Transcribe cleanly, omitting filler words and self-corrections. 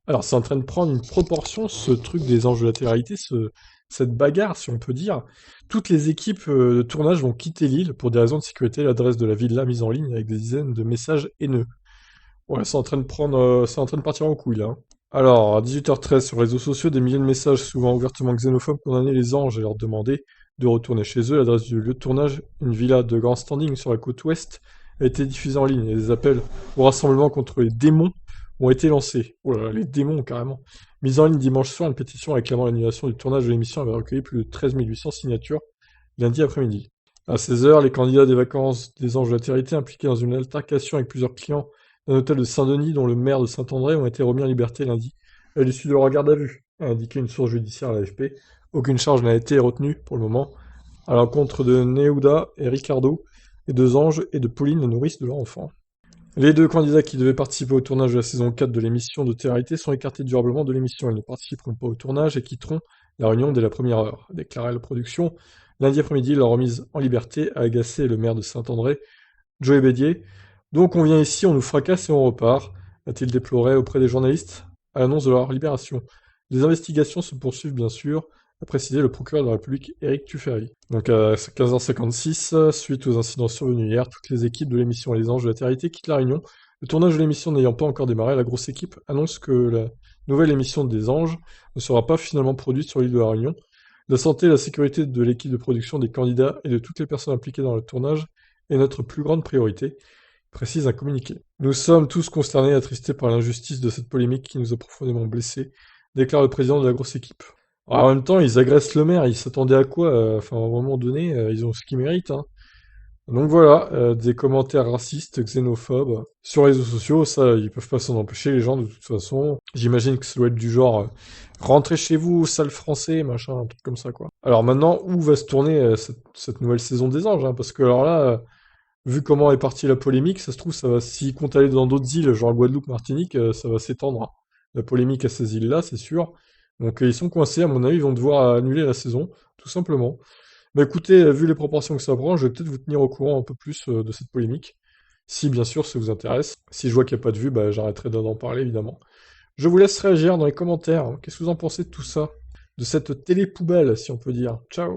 Alors, c'est en train de prendre une proportion, ce truc des anges de la télé-réalité, cette bagarre, si on peut dire. Toutes les équipes de tournage vont quitter l'île pour des raisons de sécurité. L'adresse de la villa mise en ligne avec des dizaines de messages haineux. Ouais, c'est en train de partir en couille, là, hein. Alors, à 18h13, sur les réseaux sociaux, des milliers de messages, souvent ouvertement xénophobes, condamnaient les anges et leur demandaient de retourner chez eux. L'adresse du lieu de tournage, une villa de grand standing sur la côte ouest, a été diffusée en ligne et des appels au rassemblement contre les démons ont été lancés. Oh là là, les démons, carrément. Mise en ligne dimanche soir, une pétition réclamant l'annulation du tournage de l'émission avait recueilli plus de 13 800 signatures lundi après-midi. À 16h, les candidats des vacances des Anges de la Charité impliqués dans une altercation avec plusieurs clients d'un hôtel de Saint-Denis dont le maire de Saint-André ont été remis en liberté lundi à l'issue de leur garde à vue, a indiqué une source judiciaire à l'AFP. Aucune charge n'a été retenue pour le moment à l'encontre de Neuda et Ricardo, les deux anges, et de Pauline, la nourrice de leur enfant. Les deux candidats qui devaient participer au tournage de la saison 4 de l'émission de télé-réalité sont écartés durablement de l'émission. Ils ne participeront pas au tournage et quitteront la réunion dès la première heure, a déclaré la production. Lundi après-midi, leur remise en liberté a agacé le maire de Saint-André, Joey Bédier. Donc on vient ici, on nous fracasse et on repart, a-t-il déploré auprès des journalistes à l'annonce de leur libération. Les investigations se poursuivent bien sûr, a précisé le procureur de la République Éric Tuffery. Donc à 15h56, suite aux incidents survenus hier, toutes les équipes de l'émission Les Anges de la Télé quittent la Réunion. Le tournage de l'émission n'ayant pas encore démarré, la grosse équipe annonce que la nouvelle émission des Anges ne sera pas finalement produite sur l'île de la Réunion. La santé et la sécurité de l'équipe de production, des candidats et de toutes les personnes impliquées dans le tournage est notre plus grande priorité, précise un communiqué. Nous sommes tous consternés et attristés par l'injustice de cette polémique qui nous a profondément blessés, déclare le président de la grosse équipe. Alors, en même temps, ils agressent le maire, ils s'attendaient à quoi? Enfin, à un moment donné, ils ont ce qu'ils méritent, hein. Donc voilà, des commentaires racistes, xénophobes, sur les réseaux sociaux, ça, ils peuvent pas s'en empêcher, les gens, de toute façon. J'imagine que ça doit être du genre, rentrez chez vous, sale français, machin, un truc comme ça, quoi. Alors maintenant, où va se tourner cette nouvelle saison des Anges, hein? Parce que alors là, vu comment est partie la polémique, ça se trouve, ça va, s'ils comptent aller dans d'autres îles, genre Guadeloupe, Martinique, ça va s'étendre, hein. La polémique à ces îles-là, c'est sûr. Donc ils sont coincés, à mon avis, ils vont devoir annuler la saison, tout simplement. Mais écoutez, vu les proportions que ça prend, je vais peut-être vous tenir au courant un peu plus de cette polémique. Si bien sûr ça vous intéresse. Si je vois qu'il n'y a pas de vue, bah, j'arrêterai d'en parler, évidemment. Je vous laisse réagir dans les commentaires. Qu'est-ce que vous en pensez de tout ça? De cette télé-poubelle, si on peut dire. Ciao!